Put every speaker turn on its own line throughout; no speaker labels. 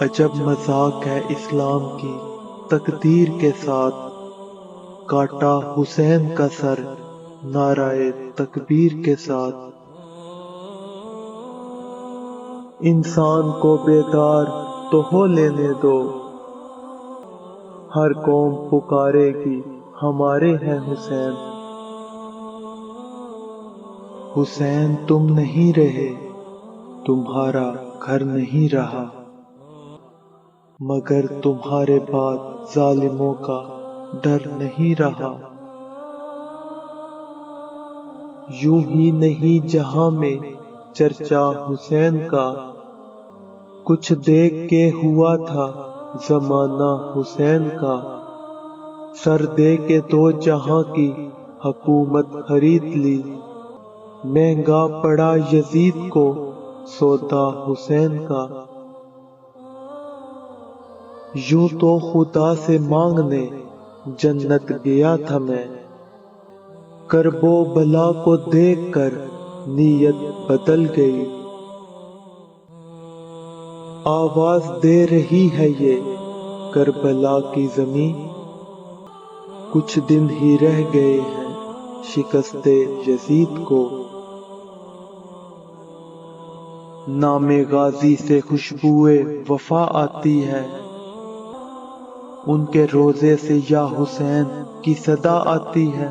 عجب مذاق ہے اسلام کی تقدیر کے ساتھ، کاٹا حسین کا سر نعرہ تکبیر کے ساتھ۔ انسان کو بیدار تو ہو لینے دو، ہر قوم پکارے گی ہمارے ہیں حسین۔ حسین تم نہیں رہے، تمہارا گھر نہیں رہا، مگر تمہارے بعد ظالموں کا ڈر نہیں رہا۔ یوں ہی نہیں جہاں میں چرچا حسین کا، کچھ دیکھ کے ہوا تھا زمانہ حسین کا۔ سر دے کے دو جہاں کی حکومت خرید لی، مہنگا پڑا یزید کو سودا حسین کا۔ یوں تو خدا سے مانگنے جنت گیا تھا میں، کرب و بلا کو دیکھ کر نیت بدل گئی۔ آواز دے رہی ہے یہ کربلا کی زمین، کچھ دن ہی رہ گئے ہیں شکست یزید کو۔ نام غازی سے خوشبوئے وفا آتی ہے، ان کے روضے سے یا حسین کی صدا آتی ہے۔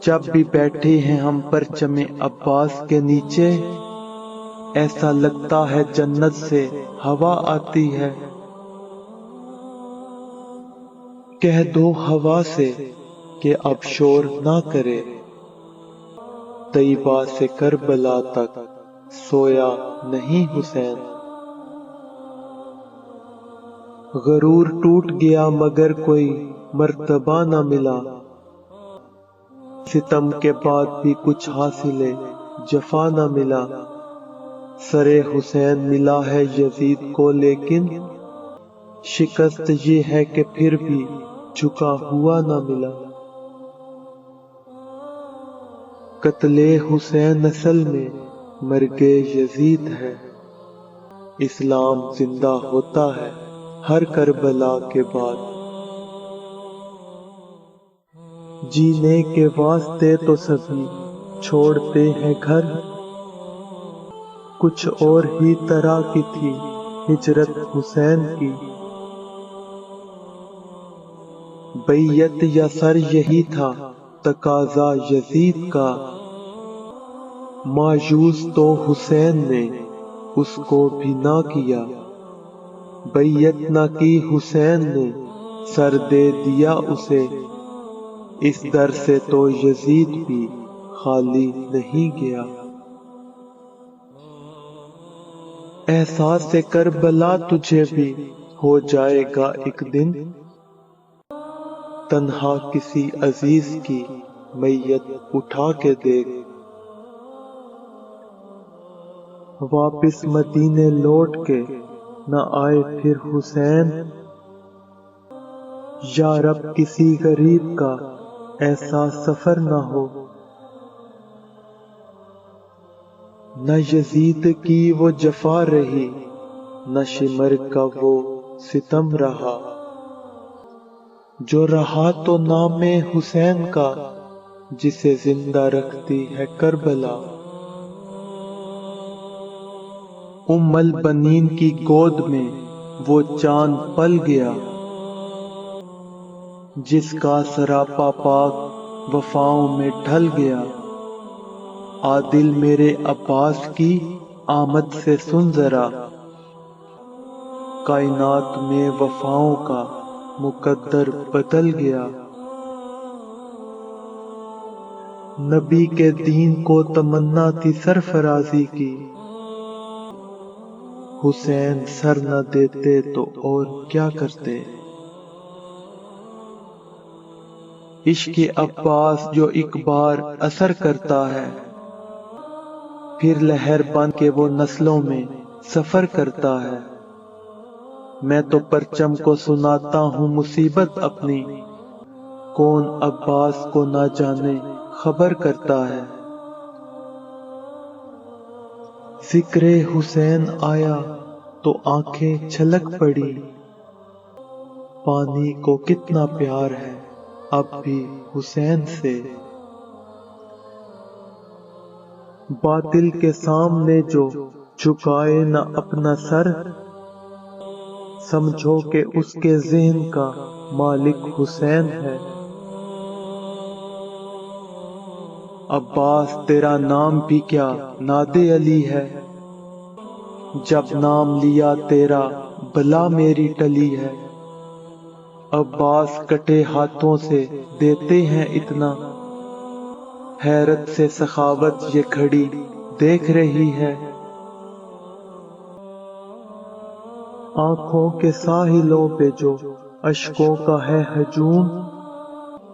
جب بھی بیٹھے ہیں ہم پرچم عباس کے نیچے، ایسا لگتا ہے جنت سے ہوا آتی ہے۔ کہہ دو ہوا سے کہ اب شور نہ کرے، طیبہ سے کربلا تک سویا نہیں حسین۔ غرور ٹوٹ گیا مگر کوئی مرتبہ نہ ملا، ستم کے بعد بھی کچھ حاصل جفا نہ ملا۔ سر حسین ملا ہے یزید کو لیکن شکست یہ ہے کہ پھر بھی جھکا ہوا نہ ملا۔ قتل حسین اصل میں مرگ یزید ہے، اسلام زندہ ہوتا ہے ہر کربلا کے بعد۔ جینے کے واسطے تو سبھی چھوڑتے ہیں گھر، کچھ اور ہی طرح کی تھی ہجرت حسین کی۔ بیعت یا سر یہی تھا تقاضا یزید کا، مایوس تو حسین نے اس کو بھی نہ کیا۔ بیعت نہ کی حسین نے سر دے دیا اسے، اس در سے تو یزید بھی خالی نہیں گیا۔ احساس کربلا تجھے بھی ہو جائے گا ایک دن، تنہا کسی عزیز کی میت اٹھا کے دیکھ۔ واپس مدینے لوٹ کے نہ آئے پھر حسین، یا رب کسی غریب کا ایسا سفر نہ ہو۔ نہ یزید کی وہ جفا رہی، نہ شمر کا وہ ستم رہا، جو رہا تو نام حسین کا جسے زندہ رکھتی ہے کربلا۔ ام البنین کی گود میں وہ چاند پل گیا، جس کا سراپا پاک وفاؤں میں ڈھل گیا۔ عادل میرے عباس کی آمد سے سن ذرا، کائنات میں وفاؤں کا مقدر بدل گیا۔ نبی کے دین کو تمنا تھی سرفرازی کی، حسین سر نہ دیتے تو اور کیا کرتے۔ عشق عباس جو ایک بار اثر کرتا ہے، پھر لہر بن کے وہ نسلوں میں سفر کرتا ہے۔ میں تو پرچم کو سناتا ہوں مصیبت اپنی، کون عباس کو نہ جانے خبر کرتا ہے۔ ذکر حسین آیا تو آنکھیں چھلک پڑی، پانی کو کتنا پیار ہے اب بھی حسین سے۔ باطل کے سامنے جو جھکائے نہ اپنا سر، سمجھو کہ اس کے ذہن کا مالک حسین ہے۔ عباس تیرا نام بھی کیا ناد علی ہے، جب نام لیا تیرا بلا میری ٹلی ہے۔ عباس کٹے ہاتھوں سے دیتے ہیں اتنا، حیرت سے سخاوت یہ کھڑی دیکھ رہی ہے۔ آنکھوں کے ساحلوں پہ جو اشکوں کا ہے ہجوم،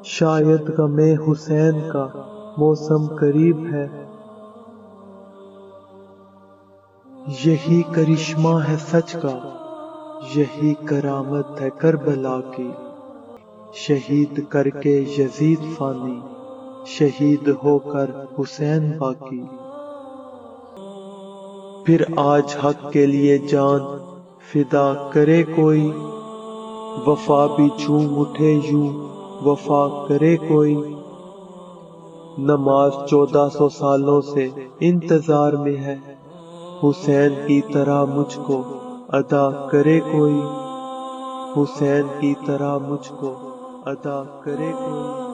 شاید غم حسین کا موسم قریب ہے۔ یہی کرشمہ ہے سچ کا، یہی کرامت ہے کربلا کی، شہید کر کے یزید فانی، شہید ہو کر حسین باقی۔ پھر آج حق کے لیے جان فدا کرے کوئی، وفا بھی جھوم اٹھے یوں وفا کرے کوئی۔ نماز 1400 سالوں سے انتظار میں ہے، حسین کی طرح مجھ کو ادا کرے کوئی، حسین کی طرح مجھ کو ادا کرے کوئی۔